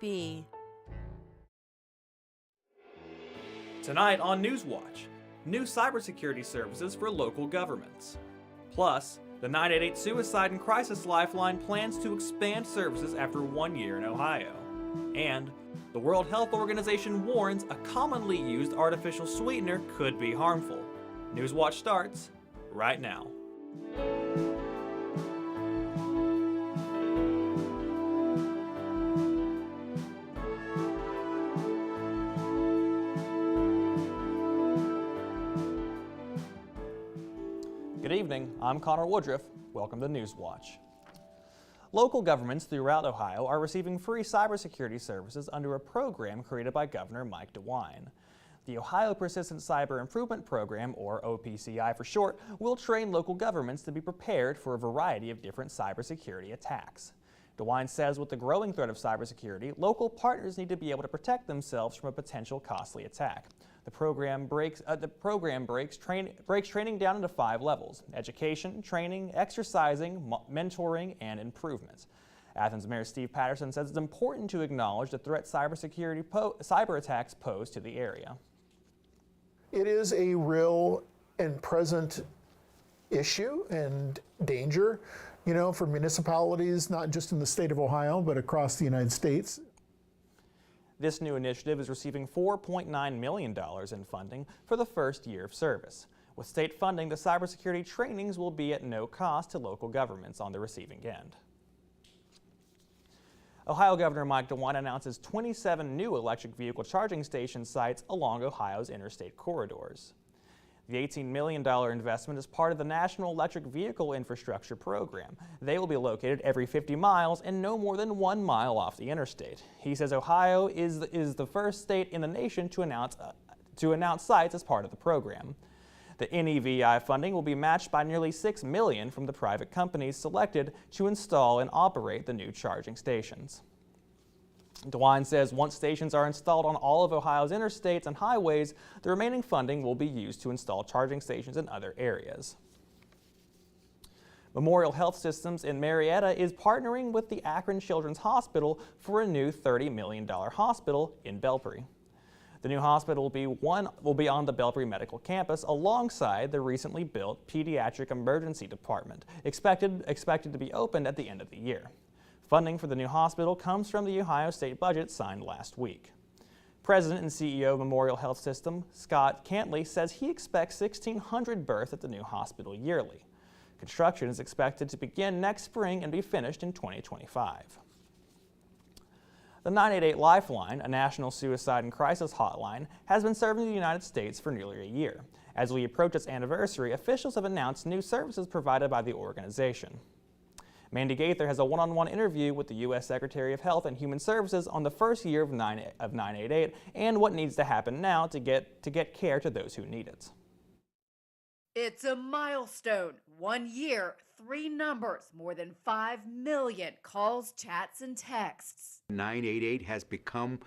B. Tonight on Newswatch, new cybersecurity services for local governments. Plus, the 988 Suicide and Crisis Lifeline plans to expand services after 1 year in Ohio. And the World Health Organization warns a commonly used artificial sweetener could be harmful. Newswatch starts right now. Good evening, I'm Connor Woodruff. Welcome to Newswatch. Local governments throughout Ohio are receiving free cybersecurity services under a program created by Governor Mike DeWine. The Ohio Persistent Cyber Improvement Program, or OPCI for short, will train local governments to be prepared for a variety of different cybersecurity attacks. DeWine says with the growing threat of cybersecurity, local partners need to be able to protect themselves from a potential costly attack. The program breaks training down into 5 levels: education, training, exercising, mentoring, and improvement. Athens Mayor Steve Patterson says it's important to acknowledge the threat cyber attacks pose to the area. It is a real and present issue and danger, for municipalities, not just in the state of Ohio, but across the United States. This new initiative is receiving $4.9 million in funding for the first year of service. With state funding, the cybersecurity trainings will be at no cost to local governments on the receiving end. Ohio Governor Mike DeWine announces 27 new electric vehicle charging station sites along Ohio's interstate corridors. The $18 million investment is part of the National Electric Vehicle Infrastructure Program. They will be located every 50 miles and no more than 1 mile off the interstate. He says Ohio is the first state in the nation to announce sites as part of the program. The NEVI funding will be matched by nearly $6 million from the private companies selected to install and operate the new charging stations. DeWine says once stations are installed on all of Ohio's interstates and highways, the remaining funding will be used to install charging stations in other areas. Memorial Health Systems in Marietta is partnering with the Akron Children's Hospital for a new $30 million hospital in Belpre. The new hospital will be on the Belpre Medical Campus alongside the recently built Pediatric Emergency Department, expected to be opened at the end of the year. Funding for the new hospital comes from the Ohio state budget signed last week. President and CEO of Memorial Health System, Scott Cantley, says he expects 1,600 births at the new hospital yearly. Construction is expected to begin next spring and be finished in 2025. The 988 Lifeline, a national suicide and crisis hotline, has been serving the United States for nearly a year. As we approach its anniversary, officials have announced new services provided by the organization. Mandy Gaither has a one-on-one interview with the U.S. Secretary of Health and Human Services on the first year of 988 and what needs to happen now to get care to those who need it. It's a milestone. 1 year, 3 numbers, more than 5 million calls, chats, and texts. 988 has become,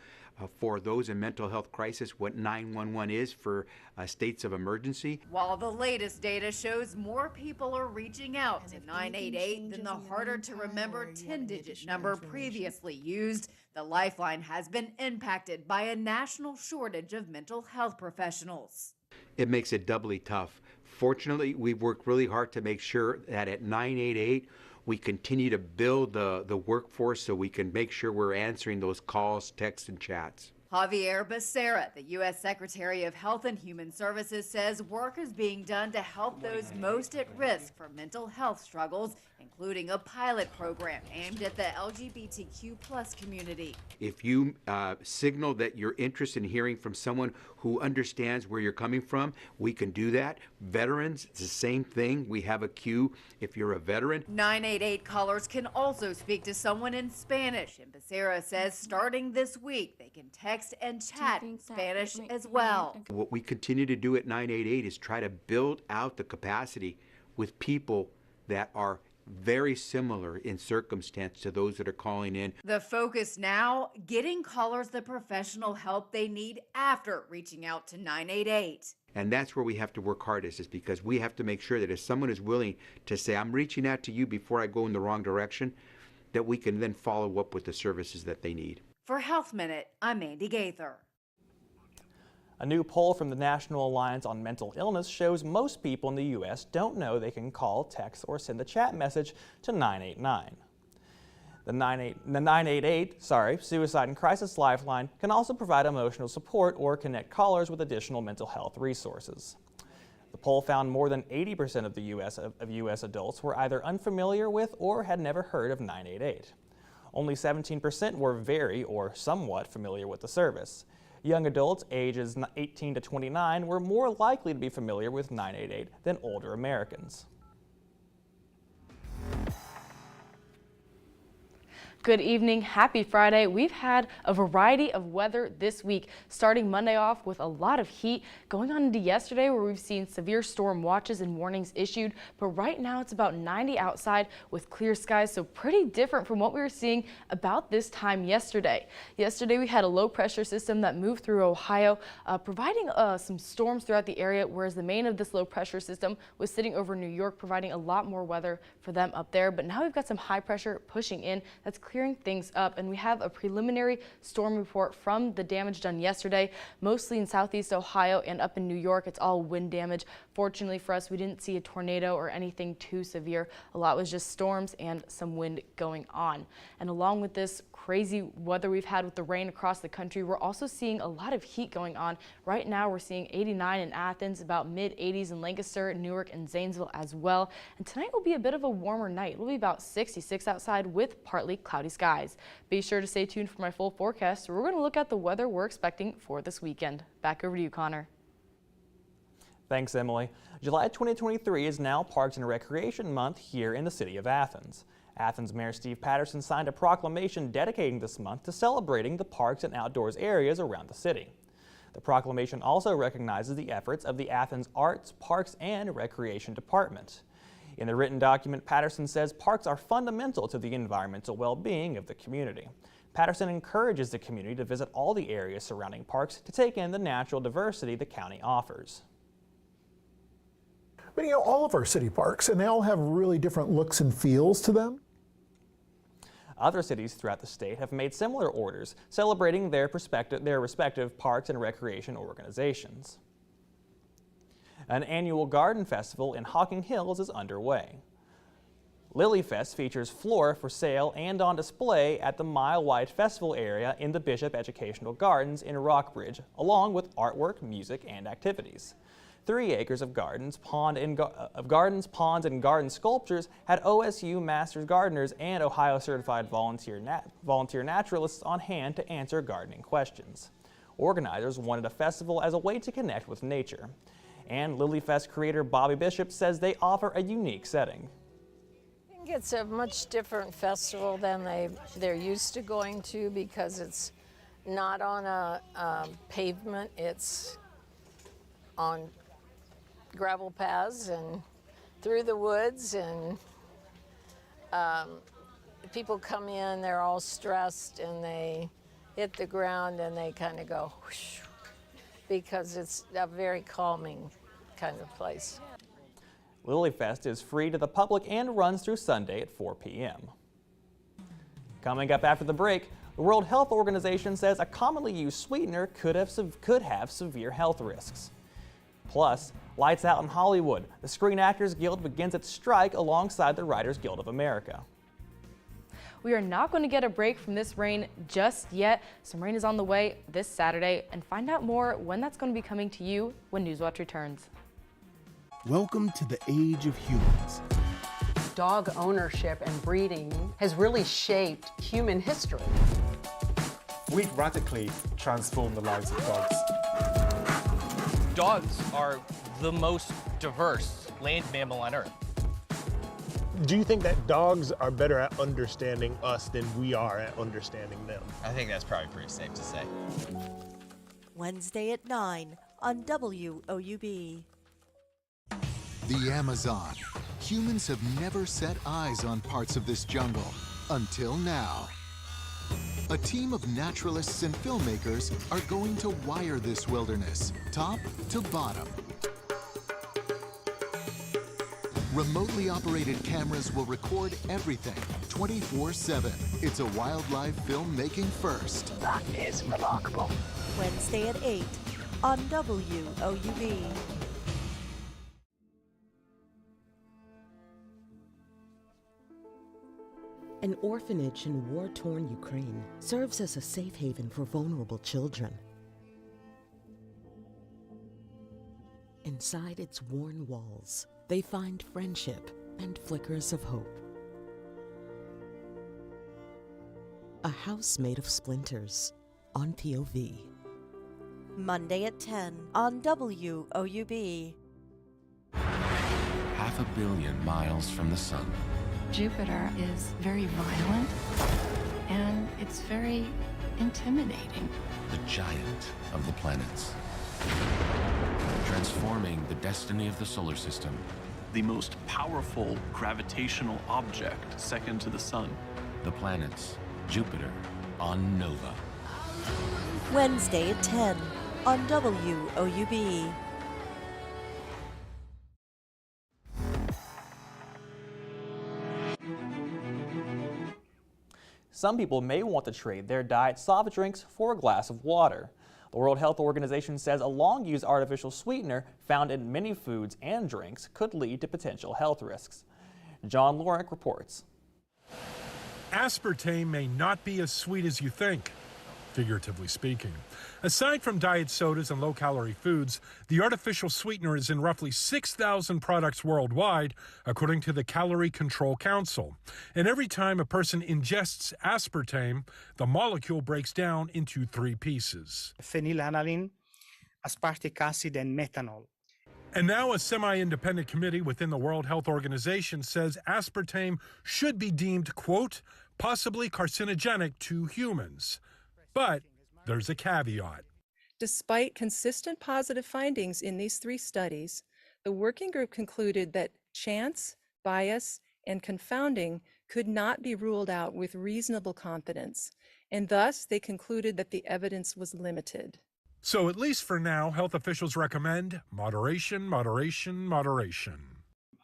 for those in mental health crisis, what 911 is for states of emergency. While the latest data shows more people are reaching out to 988 than the harder to remember 10-digit number previously used, the Lifeline has been impacted by a national shortage of mental health professionals. It makes it doubly tough. Fortunately, we've worked really hard to make sure that at 988 we continue to build the workforce so we can make sure we're answering those calls, texts, and chats. Javier Becerra, the U.S. Secretary of Health and Human Services, says work is being done to help those most at risk for mental health struggles, including a pilot program aimed at the LGBTQ+ community. If you signal that you're interested in hearing from someone who understands where you're coming from, we can do that. Veterans, it's the same thing. We have a queue if you're a veteran. 988 callers can also speak to someone in Spanish, and Becerra says starting this week they can text and chat in Spanish as well. What we continue to do at 988 is try to build out the capacity with people that are very similar in circumstance to those that are calling in. The focus now, getting callers the professional help they need after reaching out to 988. And that's where we have to work hardest, is because we have to make sure that if someone is willing to say, I'm reaching out to you before I go in the wrong direction, that we can then follow up with the services that they need. For Health Minute, I'm Andy Gaither. A new poll from the National Alliance on Mental Illness shows most people in the U.S. don't know they can call, text, or send a chat message to 989. The 988 Suicide and Crisis Lifeline can also provide emotional support or connect callers with additional mental health resources. The poll found more than 80% of the U.S. adults were either unfamiliar with or had never heard of 988. Only 17% were very or somewhat familiar with the service. Young adults ages 18 to 29 were more likely to be familiar with 988 than older Americans. Good evening, happy Friday. We've had a variety of weather this week, starting Monday off with a lot of heat, going on into yesterday where we've seen severe storm watches and warnings issued, but right now it's about 90 outside with clear skies, so pretty different from what we were seeing about this time yesterday. Yesterday we had a low pressure system that moved through Ohio, providing some storms throughout the area, whereas the main of this low pressure system was sitting over New York, providing a lot more weather for them up there. But now we've got some high pressure pushing in that's clearing things up, and we have a preliminary storm report from the damage done yesterday, mostly in southeast Ohio and up in New York. It's all wind damage. Fortunately for us, we didn't see a tornado or anything too severe. A lot was just storms and some wind going on. And along with this crazy weather we've had with the rain across the country, we're also seeing a lot of heat going on. Right now we're seeing 89 in Athens, about mid-80s in Lancaster, Newark, and Zanesville as well. And tonight will be a bit of a warmer night. It'll be about 66 outside with partly cloudy skies. Be sure to stay tuned for my full forecast. We're going to look at the weather we're expecting for this weekend. Back over to you, Connor. Thanks, Emily. July 2023 is now Parks and Recreation Month here in the city of Athens. Athens Mayor Steve Patterson signed a proclamation dedicating this month to celebrating the parks and outdoors areas around the city. The proclamation also recognizes the efforts of the Athens Arts, Parks, and Recreation Department. In the written document, Patterson says parks are fundamental to the environmental well-being of the community. Patterson encourages the community to visit all the areas surrounding parks to take in the natural diversity the county offers. But all of our city parks, and they all have really different looks and feels to them. Other cities throughout the state have made similar orders, celebrating their respective parks and recreation organizations. An annual garden festival in Hocking Hills is underway. Lilyfest features flora for sale and on display at the Mile Wide Festival area in the Bishop Educational Gardens in Rockbridge, along with artwork, music, and activities. 3 acres of gardens, ponds, and garden sculptures had OSU Masters Gardeners and Ohio Certified Volunteer Naturalists on hand to answer gardening questions. Organizers wanted a festival as a way to connect with nature. And Lilyfest creator Bobby Bishop says they offer a unique setting. I think it's a much different festival than they're used to going to, because it's not on a pavement, it's on gravel paths and through the woods, and people come in, they're all stressed, and they hit the ground and they kind of go whoosh, because it's a very calming kind of place. Lilyfest is free to the public and runs through Sunday at 4 p.m. Coming up after the break, the World Health Organization says a commonly used sweetener could have severe health risks. Plus, lights out in Hollywood. The Screen Actors Guild begins its strike alongside the Writers Guild of America. We are not going to get a break from this rain just yet. Some rain is on the way this Saturday, and find out more when that's going to be coming to you when Newswatch returns. Welcome to the age of humans. Dog ownership and breeding has really shaped human history. We've radically transformed the lives of dogs. Dogs are the most diverse land mammal on Earth. Do you think that dogs are better at understanding us than we are at understanding them? I think that's probably pretty safe to say. Wednesday at 9 on WOUB. The Amazon. Humans have never set eyes on parts of this jungle until now. A team of naturalists and filmmakers are going to wire this wilderness, top to bottom. Remotely operated cameras will record everything 24/7. It's a wildlife filmmaking first. That is remarkable. Wednesday at 8 on WOUB. An orphanage in war-torn Ukraine serves as a safe haven for vulnerable children. Inside its worn walls, they find friendship and flickers of hope. A house made of splinters on POV. Monday at 10 on WOUB. 500 million miles from the sun. Jupiter is very violent, and it's very intimidating. The giant of the planets. Transforming the destiny of the solar system. The most powerful gravitational object, second to the sun. The planets, Jupiter, on Nova. Wednesday at 10 on WOUB. Some people may want to trade their diet soft drinks for a glass of water. The World Health Organization says a long-used artificial sweetener found in many foods and drinks could lead to potential health risks. John Lorick reports. Aspartame may not be as sweet as you think, figuratively speaking. Aside from diet sodas and low-calorie foods, the artificial sweetener is in roughly 6,000 products worldwide, according to the Calorie Control Council. And every time a person ingests aspartame, the molecule breaks down into 3 pieces: phenylalanine, aspartic acid, and methanol. And now a semi-independent committee within the World Health Organization says aspartame should be deemed, quote, possibly carcinogenic to humans. But there's a caveat. Despite consistent positive findings in these 3 studies, the working group concluded that chance, bias, and confounding could not be ruled out with reasonable confidence, and thus they concluded that the evidence was limited. So at least for now, health officials recommend moderation, moderation, moderation.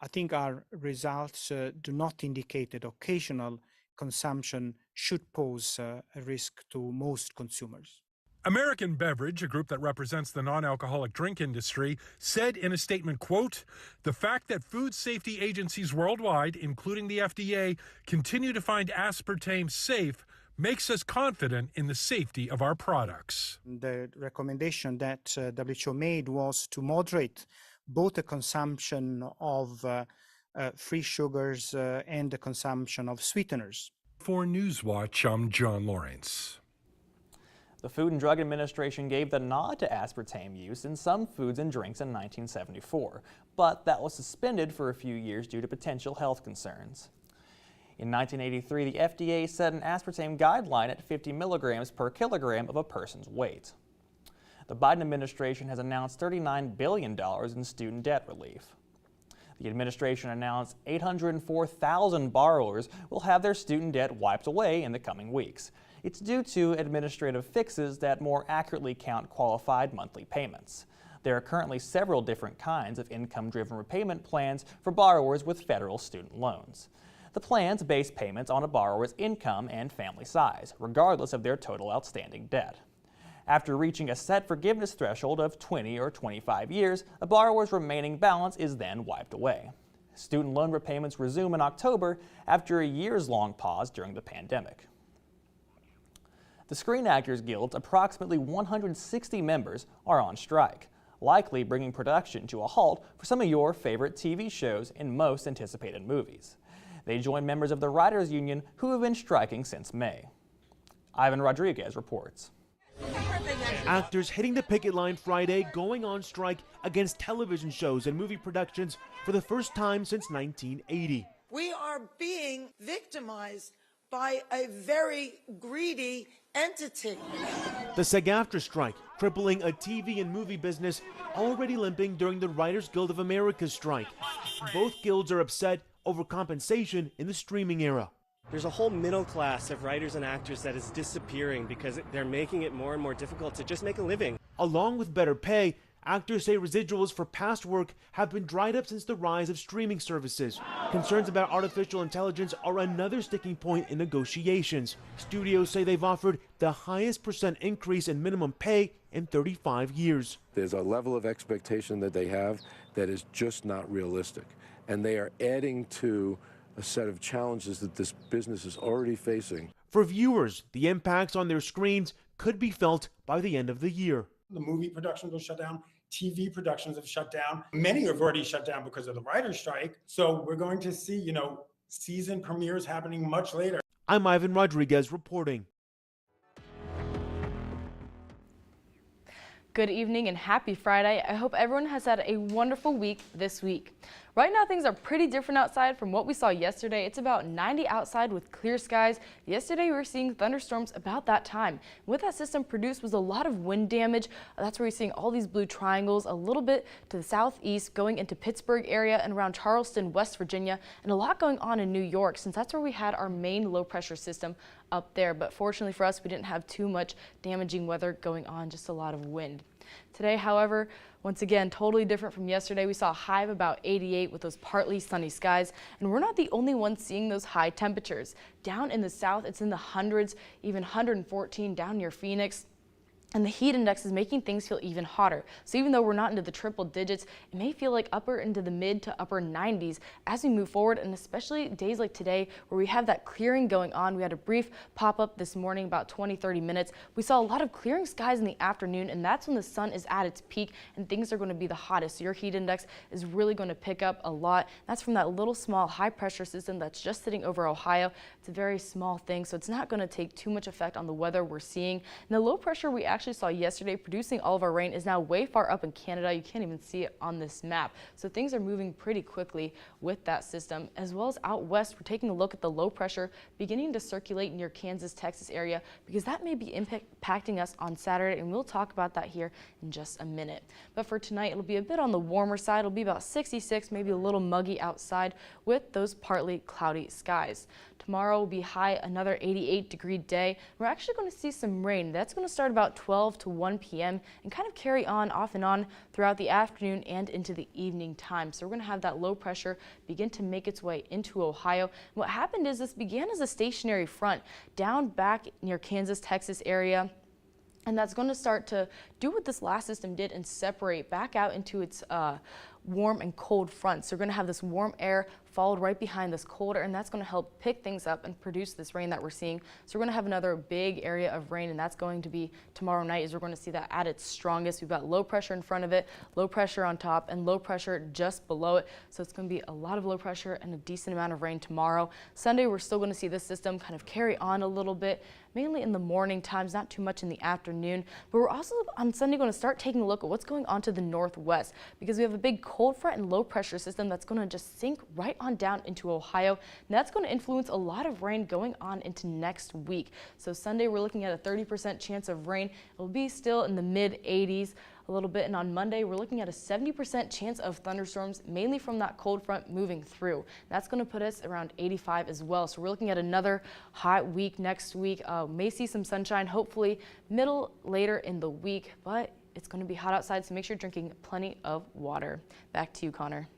I think our results do not indicate that occasional consumption should pose a risk to most consumers. American Beverage, a group that represents the non-alcoholic drink industry, said in a statement, quote, the fact that food safety agencies worldwide, including the FDA, continue to find aspartame safe makes us confident in the safety of our products. The recommendation that WHO made was to moderate both the consumption of free sugars and the consumption of sweeteners. For Newswatch, I'm John Lawrence. The Food and Drug Administration gave the nod to aspartame use in some foods and drinks in 1974, but that was suspended for a few years due to potential health concerns. In 1983, the FDA set an aspartame guideline at 50 milligrams per kilogram of a person's weight. The Biden administration has announced $39 billion in student debt relief. The administration announced 804,000 borrowers will have their student debt wiped away in the coming weeks. It's due to administrative fixes that more accurately count qualified monthly payments. There are currently several different kinds of income-driven repayment plans for borrowers with federal student loans. The plans base payments on a borrower's income and family size, regardless of their total outstanding debt. After reaching a set forgiveness threshold of 20 or 25 years, a borrower's remaining balance is then wiped away. Student loan repayments resume in October after a years-long pause during the pandemic. The Screen Actors Guild's approximately 160 members are on strike, likely bringing production to a halt for some of your favorite TV shows and most anticipated movies. They join members of the Writers Union who have been striking since May. Ivan Rodriguez reports. Actors hitting the picket line Friday, going on strike against television shows and movie productions for the first time since 1980. We are being victimized by a very greedy entity. The SAG-AFTRA strike, crippling a TV and movie business already limping during the Writers Guild of America's strike. Both guilds are upset over compensation in the streaming era. There's a whole middle class of writers and actors that is disappearing because they're making it more and more difficult to just make a living. Along with better pay, Actors say residuals for past work have been dried up since the rise of streaming services. Concerns about artificial intelligence are another sticking point in negotiations. Studios say they've offered the highest % increase in minimum pay in 35 years. There's a level of expectation that they have that is just not realistic. And they are adding to a set of challenges that this business is already facing. For viewers, the impacts on their screens could be felt by the end of the year. The movie productions will shut down. TV productions have shut down. Many have already shut down because of the writer's strike. So we're going to see, season premieres happening much later. I'm Ivan Rodriguez reporting. Good evening and happy Friday. I hope everyone has had a wonderful week this week. Right now things are pretty different outside from what we saw yesterday. It's about 90 outside with clear skies. Yesterday we were seeing thunderstorms about that time. What that system produced was a lot of wind damage. That's where you're seeing all these blue triangles a little bit to the southeast going into Pittsburgh area and around Charleston, West Virginia, and a lot going on in New York since that's where we had our main low pressure system up there. But fortunately for us, we didn't have too much damaging weather going on, just a lot of wind. Today, however, once again, totally different from yesterday. We saw a high of about 88 with those partly sunny skies, and we're not the only ones seeing those high temperatures. Down in the south, it's in the hundreds, even 114 down near Phoenix. And the heat index is making things feel even hotter. So even though we're not into the triple digits, it may feel like upper into the mid to upper 90s as we move forward, and especially days like today where we have that clearing going on. We had a brief pop-up this morning, about 20-30 minutes. We saw a lot of clearing skies in the afternoon, and that's when the sun is at its peak and things are going to be the hottest. So your heat index is really going to pick up a lot. That's from that little small high pressure system that's just sitting over Ohio. It's a very small thing, so it's not going to take too much effect on the weather we're seeing. And the low pressure we actually saw yesterday producing all of our rain is now way far up in Canada. You can't even see it on this map. So things are moving pretty quickly with that system. As well as out west, we're taking a look at the low pressure beginning to circulate near Kansas, Texas area because that may be impacting us on Saturday, and we'll talk about that here in just a minute. But for tonight, it'll be a bit on the warmer side. It'll be about 66, maybe a little muggy outside with those partly cloudy skies. Tomorrow will be high, another 88-degree day. We're actually going to see some rain. That's going to start about 12 to 1 p.m. and kind of carry on off and on throughout the afternoon and into the evening time. So we're going to have that low pressure begin to make its way into Ohio. And what happened is this began as a stationary front down back near Kansas, Texas area. And that's going to start to do what this last system did and separate back out into its warm and cold front. So we're going to have this warm air followed right behind this cold air, and that's going to help pick things up and produce this rain that we're seeing. So we're going to have another big area of rain, and that's going to be tomorrow night as we're going to see that at its strongest. We've got low pressure in front of it, low pressure on top, and low pressure just below it. So it's going to be a lot of low pressure and a decent amount of rain tomorrow. Sunday, we're still going to see this system kind of carry on a little bit, mainly in the morning times, not too much in the afternoon. But we're also on Sunday going to start taking a look at what's going on to the northwest because we have a big cold front and low pressure system that's going to just sink right on down into Ohio. And that's going to influence a lot of rain going on into next week. So Sunday, we're looking at a 30% chance of rain. It'll be still in the mid 80s. A little bit, and on Monday we're looking at a 70% chance of thunderstorms, mainly from that cold front moving through. That's going to put us around 85 as well. So we're looking at another hot week next week. May see some sunshine, hopefully later in the week, but it's going to be hot outside, so make sure you're drinking plenty of water. Back to you, Connor.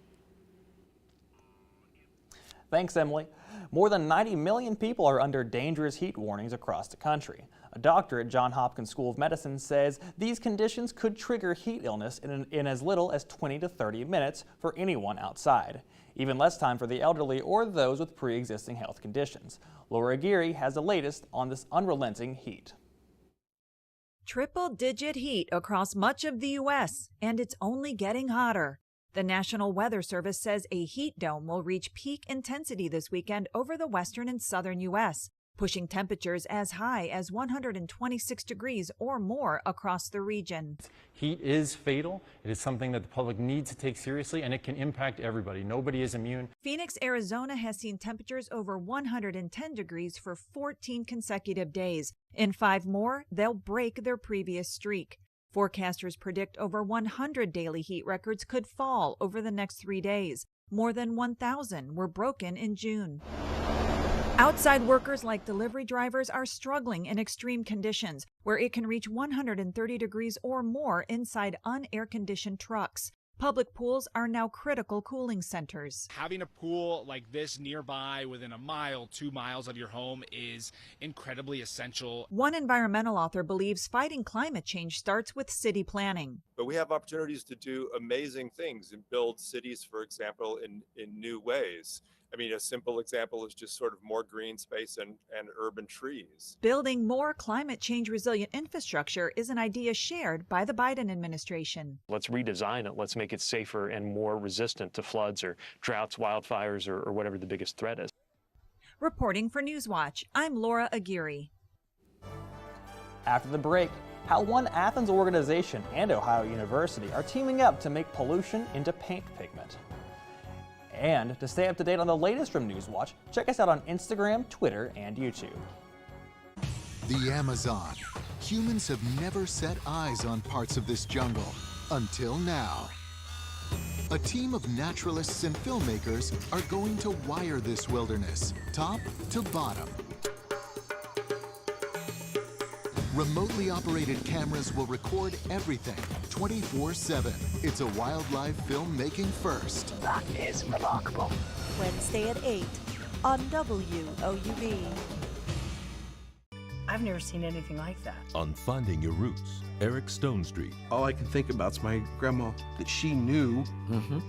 Thanks, Emily. More than 90 million people are under dangerous heat warnings across the country. A doctor at Johns Hopkins School of Medicine says these conditions could trigger heat illness in as little as 20 to 30 minutes for anyone outside. Even less time for the elderly or those with pre-existing health conditions. Laura Aguirre has the latest on this unrelenting heat. Triple-digit heat across much of the U.S., and it's only getting hotter. The National Weather Service says a heat dome will reach peak intensity this weekend over the western and southern U.S., pushing temperatures as high as 126 degrees or more across the region. Heat is fatal. It is something that the public needs to take seriously, and it can impact everybody. Nobody is immune. Phoenix, Arizona has seen temperatures over 110 degrees for 14 consecutive days. In 5 more, they'll break their previous streak. Forecasters predict over 100 daily heat records could fall over the next 3 days. More than 1,000 were broken in June. Outside workers like delivery drivers are struggling in extreme conditions where it can reach 130 degrees or more inside unair-conditioned trucks. Public pools are now critical cooling centers. Having a pool like this nearby within a mile, 2 miles of your home is incredibly essential. One environmental author believes fighting climate change starts with city planning. But we have opportunities to do amazing things and build cities, for example, in new ways. I mean, a simple example is just sort of more green space and urban trees. Building more climate change resilient infrastructure is an idea shared by the Biden administration. Let's redesign it. Let's make it safer and more resistant to floods or droughts, wildfires, or whatever the biggest threat is. Reporting for Newswatch, I'm Laura Aguirre. After the break, how one Athens organization and Ohio University are teaming up to make pollution into paint pigment. And to stay up to date on the latest from Newswatch, check us out on Instagram, Twitter, and YouTube. The Amazon. Humans have never set eyes on parts of this jungle until now. A team of naturalists and filmmakers are going to wire this wilderness, top to bottom. Remotely operated cameras will record everything 24/7. It's a wildlife filmmaking first. That is remarkable. Wednesday at 8 on WOUB. I've never seen anything like that. On Finding Your Roots, Eric Stone Street. All I can think about is my grandma, that she knew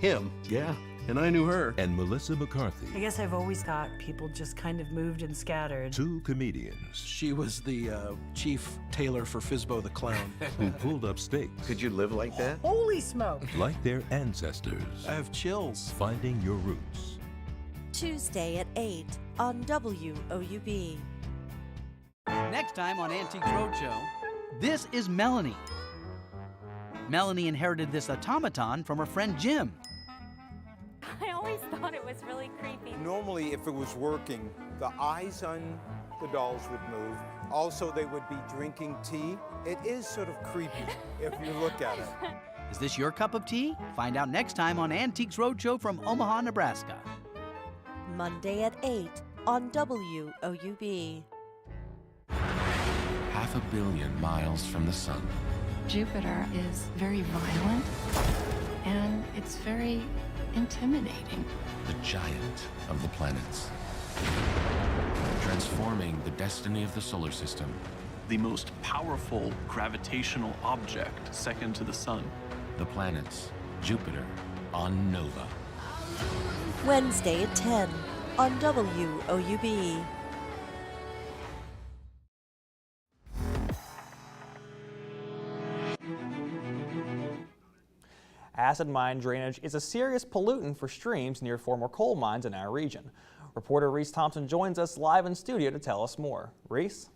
him. Yeah. And I knew her. And Melissa McCarthy. I guess I've always thought people just kind of moved and scattered. Two comedians. She was the chief tailor for Fizbo the Clown. Who pulled up stakes. Could you live like that? Holy smoke! Like their ancestors. I have chills. Finding Your Roots. Tuesday at 8 on WOUB. Next time on Antiques Roadshow, this is Melanie. Melanie inherited this automaton from her friend Jim. I always thought it was really creepy. Normally, if it was working, the eyes on the dolls would move. Also, they would be drinking tea. It is sort of creepy if you look at it. Is this your cup of tea? Find out next time on Antiques Roadshow from Omaha, Nebraska. Monday at 8 on WOUB. 500 million miles from the sun. Jupiter is very violent, and it's very intimidating. The giant of the planets. Transforming the destiny of the solar system. The most powerful gravitational object second to the sun. The planets, Jupiter, on Nova. Wednesday at 10 on WOUB. Acid mine drainage is a serious pollutant for streams near former coal mines in our region. Reporter Reese Thompson joins us live in studio to tell us more. Reese?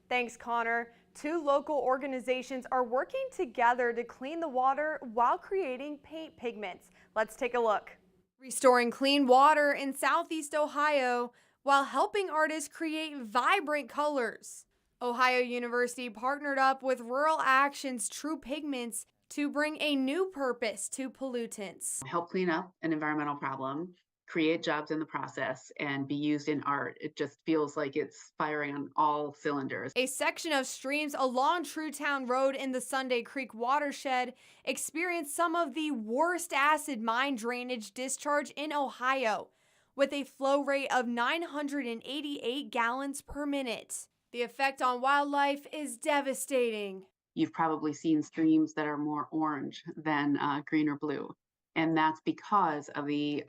Thanks, Connor. Two local organizations are working together to clean the water while creating paint pigments. Let's take a look. Restoring clean water in Southeast Ohio while helping artists create vibrant colors. Ohio University partnered up with Rural Action's True Pigments to bring a new purpose to pollutants. Help clean up an environmental problem, create jobs in the process, and be used in art. It just feels like it's firing on all cylinders. A section of streams along Truetown Road in the Sunday Creek watershed experienced some of the worst acid mine drainage discharge in Ohio, with a flow rate of 988 gallons per minute. The effect on wildlife is devastating. You've probably seen streams that are more orange than green or blue. And that's because of the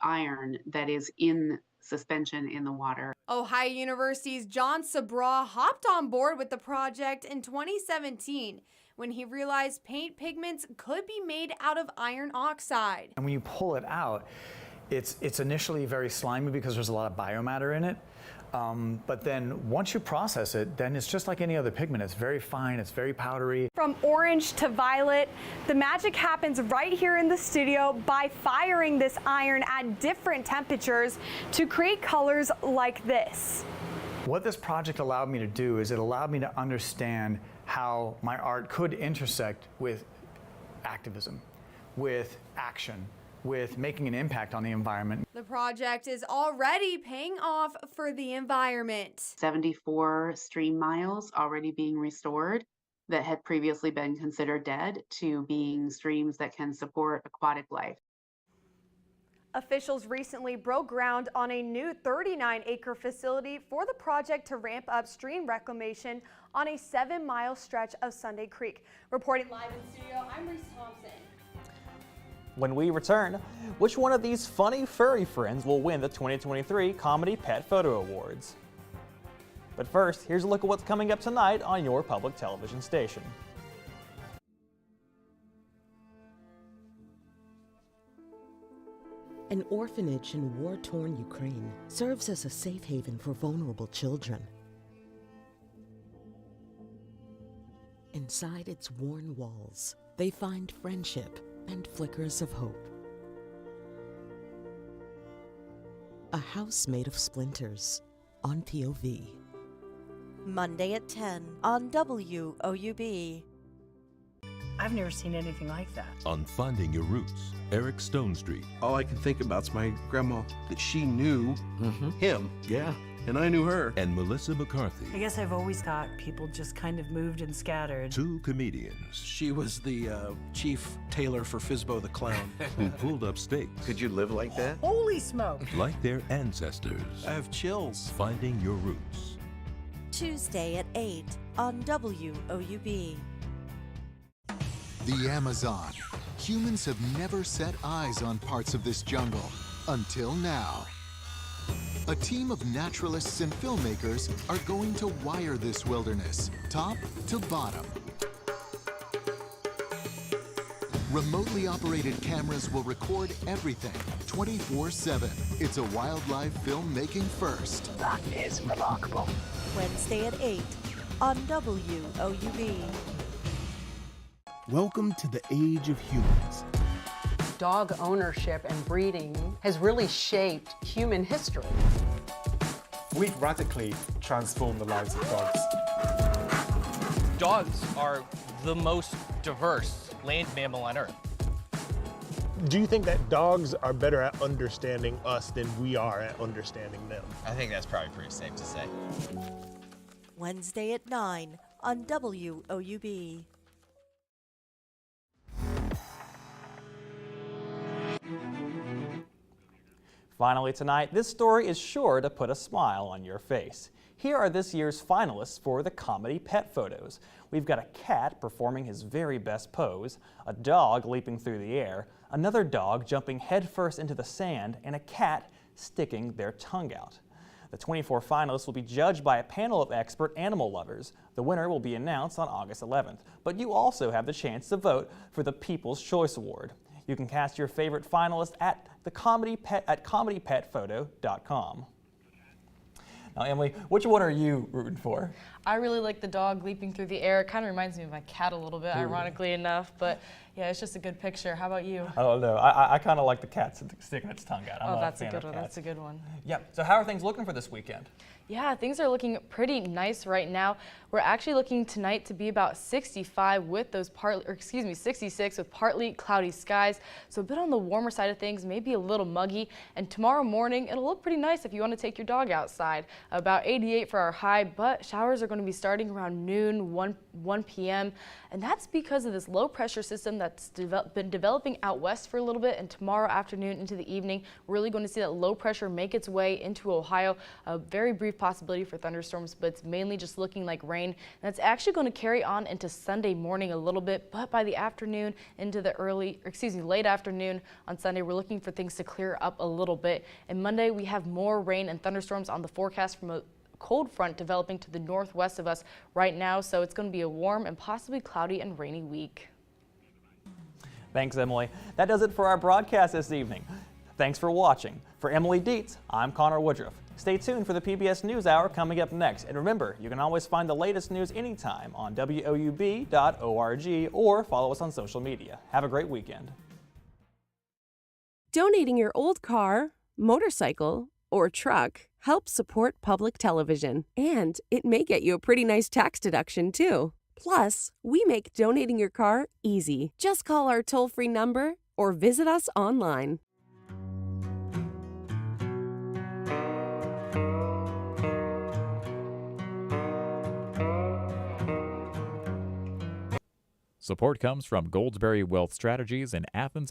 iron that is in suspension in the water. Ohio University's John Sabraw hopped on board with the project in 2017 when he realized paint pigments could be made out of iron oxide. And when you pull it out, it's initially very slimy because there's a lot of biomatter in it. But then once you process it, then it's just like any other pigment. It's very fine, it's very powdery. From orange to violet, the magic happens right here in the studio by firing this iron at different temperatures to create colors like this. What this project allowed me to do is it allowed me to understand how my art could intersect with activism, with action, with making an impact on the environment. The The project is already paying off for the environment. 74 stream miles already being restored that had previously been considered dead to being streams that can support aquatic life. Officials recently broke ground on a new 39-acre facility for the project to ramp up stream reclamation on a 7-mile stretch of Sunday Creek. Reporting live in studio, I'm Reese Thompson. When we return, which one of these funny furry friends will win the 2023 Comedy Pet Photo Awards? But first, here's a look at what's coming up tonight on your public television station. An orphanage in war-torn Ukraine serves as a safe haven for vulnerable children. Inside its worn walls, they find friendship and flickers of hope. A house made of splinters on POV. Monday at 10 on WOUB. I've never seen anything like that. On Finding Your Roots, Eric Stone Street. All I can think about is my grandma, that she knew him. Yeah. And I knew her. And Melissa McCarthy. I guess I've always thought people just kind of moved and scattered. Two comedians. She was the chief tailor for Fizbo the Clown. Who pulled up stakes. Could you live like that? Holy smoke! Like their ancestors. I have chills. Finding Your Roots. Tuesday at 8 on WOUB. The Amazon. Humans have never set eyes on parts of this jungle until now. A team of naturalists and filmmakers are going to wire this wilderness, top to bottom. Remotely operated cameras will record everything 24/7. It's a wildlife filmmaking first. That is remarkable. Wednesday at 8 on WOUB. Welcome to the age of humans. Dog ownership and breeding has really shaped human history. We've radically transformed the lives of dogs. Dogs are the most diverse land mammal on Earth. Do you think that dogs are better at understanding us than we are at understanding them? I think that's probably pretty safe to say. Wednesday at 9 on WOUB. Finally tonight, this story is sure to put a smile on your face. Here are this year's finalists for the comedy pet photos. We've got a cat performing his very best pose, a dog leaping through the air, another dog jumping headfirst into the sand, and a cat sticking their tongue out. The 24 finalists will be judged by a panel of expert animal lovers. The winner will be announced on August 11th, but you also have the chance to vote for the People's Choice Award. You can cast your favorite finalist at comedypetphoto.com. Now, Emily, which one are you rooting for? I really like the dog leaping through the air. It kind of reminds me of my cat a little bit, ironically enough, but yeah, it's just a good picture. How about you? I don't know. I kind of like the cat sticking its tongue out. Oh, that's a good one. That's a good one. Yeah. So how are things looking for this weekend? Yeah, things are looking pretty nice right now. We're actually looking tonight to be about 65 with those 66 with partly cloudy skies. So a bit on the warmer side of things, maybe a little muggy. And tomorrow morning, it'll look pretty nice if you want to take your dog outside. About 88 for our high, but showers are going to be starting around noon, 1 p.m. And that's because of this low pressure system that's been developing out west for a little bit. And tomorrow afternoon into the evening, we're really going to see that low pressure make its way into Ohio. A very brief possibility for thunderstorms, but it's mainly just looking like rain. And that's actually going to carry on into Sunday morning a little bit, but by the afternoon into the late afternoon on Sunday, we're looking for things to clear up a little bit. And Monday, we have more rain and thunderstorms on the forecast from a cold front developing to the northwest of us right now. So it's going to be a warm and possibly cloudy and rainy week. Thanks, Emily. That does it for our broadcast this evening. Thanks for watching. For Emily Dietz, I'm Connor Woodruff. Stay tuned for the PBS NewsHour coming up next. And remember, you can always find the latest news anytime on WOUB.org or follow us on social media. Have a great weekend. Donating your old car, motorcycle, or truck helps support public television. And it may get you a pretty nice tax deduction, too. Plus, we make donating your car easy. Just call our toll-free number or visit us online. Support comes from Goldsberry Wealth Strategies in Athens